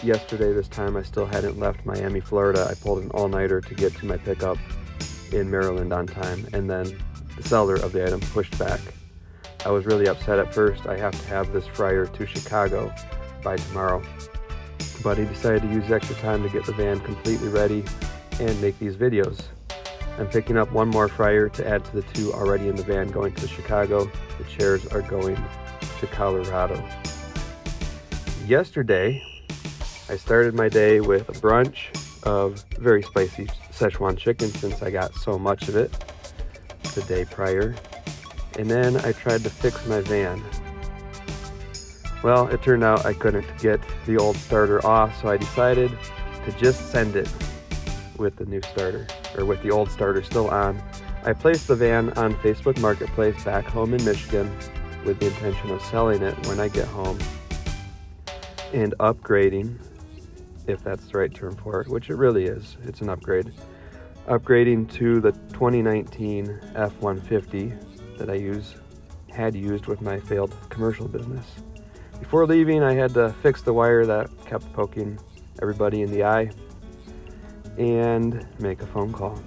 yesterday this time I still hadn't left Miami, Florida. I pulled an all-nighter to get to my pickup in Maryland on time, and then the seller of the item pushed back. I was really upset at first. I have to have this fryer to Chicago by tomorrow. But he decided to use extra time to get the van completely ready and make these videos. I'm picking up one more fryer to add to the two already in the van going to Chicago. The chairs are going to Colorado. Yesterday, I started my day with a brunch of very spicy Szechuan chicken since I got so much of it the day prior. And then I tried to fix my van. Well, it turned out I couldn't get the old starter off, so I decided to just send it with the new starter, or with the old starter still on. I placed the van on Facebook Marketplace back home in Michigan with the intention of selling it when I get home and upgrading, if that's the right term for it, which it really is. It's an upgrade. Upgrading to the 2019 F-150 that I had used with my failed commercial business. Before leaving, I had to fix the wire that kept poking everybody in the eye and make a phone call.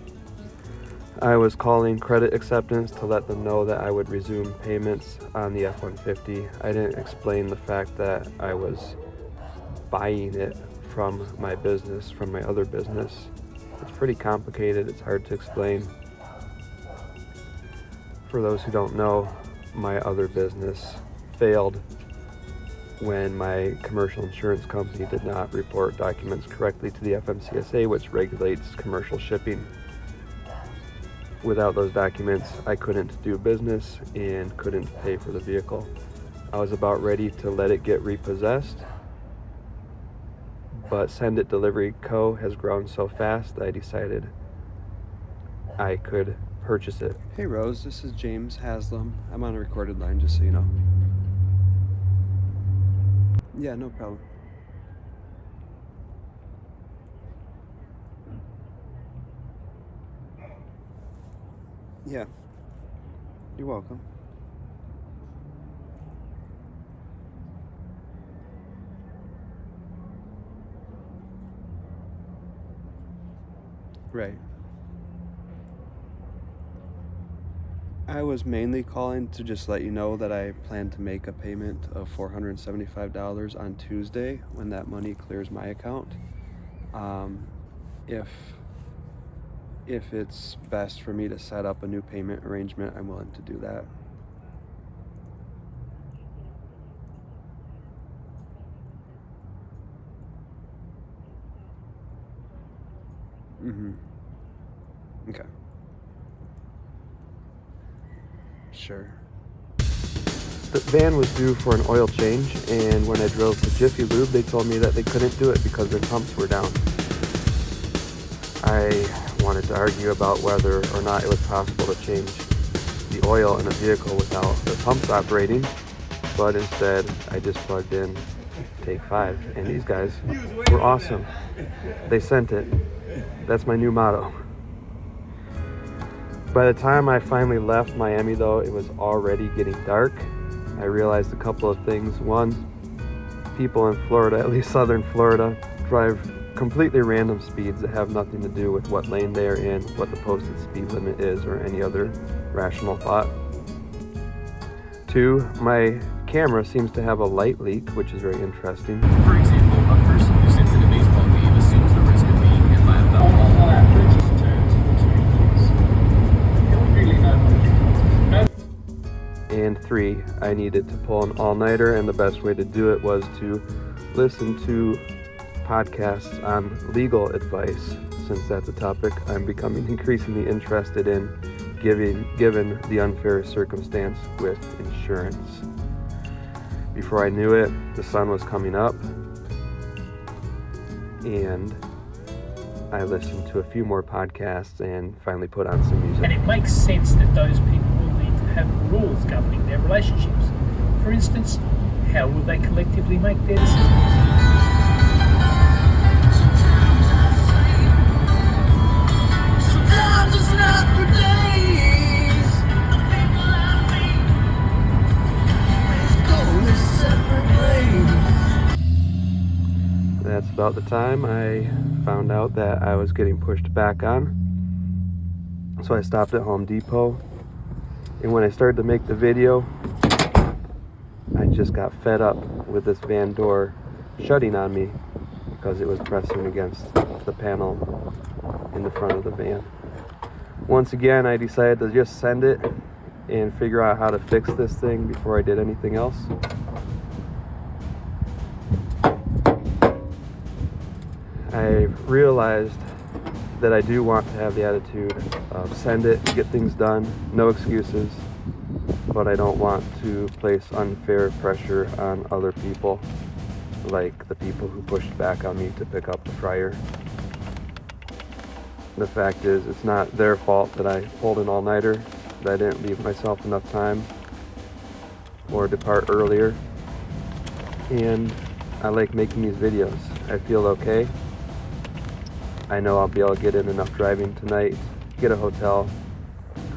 I was calling credit acceptance to let them know that I would resume payments on the F-150. I didn't explain the fact that I was buying it from my business, from my other business. It's pretty complicated, it's hard to explain. For those who don't know, my other business failed when my commercial insurance company did not report documents correctly to the FMCSA, which regulates commercial shipping. Without those documents, I couldn't do business and couldn't pay for the vehicle. I was about ready to let it get repossessed, but Send It Delivery Co. has grown so fast that I decided I could purchase it. Hey Rose, this is James Haslam. I'm on a recorded line, just so you know. Yeah, no problem. Yeah, you're welcome. Right. I was mainly calling to just let you know that I plan to make a payment of $475 on Tuesday when that money clears my account. If it's best for me to set up a new payment arrangement, I'm willing to do that. Okay. Sure. The van was due for an oil change, and when I drove to Jiffy Lube, they told me that they couldn't do it because their pumps were down. I wanted to argue about whether or not it was possible to change the oil in a vehicle without the pumps operating, but instead I just plugged in Take 5, and these guys were awesome. They sent it. That's my new motto. By the time I finally left Miami, though, it was already getting dark. I realized a couple of things. One, people in Florida, at least southern Florida, drive completely random speeds that have nothing to do with what lane they're in, what the posted speed limit is, or any other rational thought. Two, my camera seems to have a light leak, which is very interesting. For example, a person who sits at a baseball game assumes the risk of being hit by a foul ball. And three, I needed to pull an all-nighter, and the best way to do it was to listen to podcasts on legal advice, since that's a topic I'm becoming increasingly interested in, given the unfair circumstance with insurance. Before I knew it, the sun was coming up, and I listened to a few more podcasts and finally put on some music. And it makes sense that those people will need to have rules governing their relationships. For instance, how will they collectively make their decisions? that's about the time I found out that I was getting pushed back on. So I stopped at Home Depot, and when I started to make the video, I just got fed up with this van door shutting on me because it was pressing against the panel in the front of the van. Once again, I decided to just send it and figure out how to fix this thing before I did anything else. I realized that I do want to have the attitude of send it, get things done, no excuses, but I don't want to place unfair pressure on other people, like the people who pushed back on me to pick up the fryer. The fact is, it's not their fault that I pulled an all-nighter, that I didn't leave myself enough time or depart earlier. And I like making these videos. I feel okay. I know I'll be able to get in enough driving tonight, get a hotel,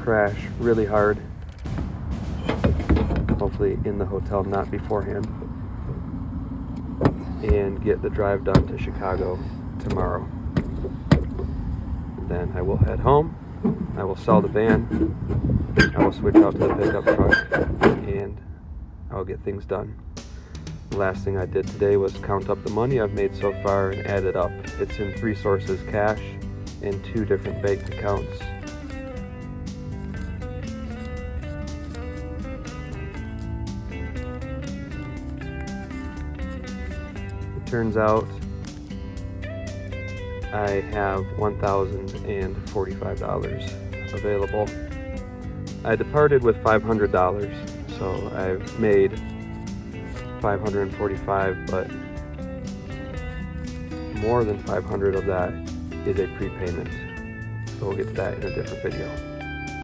crash really hard, hopefully in the hotel, not beforehand, and get the drive done to Chicago tomorrow. Then I will head home, I will sell the van, I will switch out to the pickup truck, and I will get things done. The last thing I did today was count up the money I've made so far and add it up. It's in 3 sources, cash and 2 different bank accounts. It turns out I have $1,045 available. I departed with $500, so I've made $545, but more than $500 of that is a prepayment. So we'll get to that in a different video.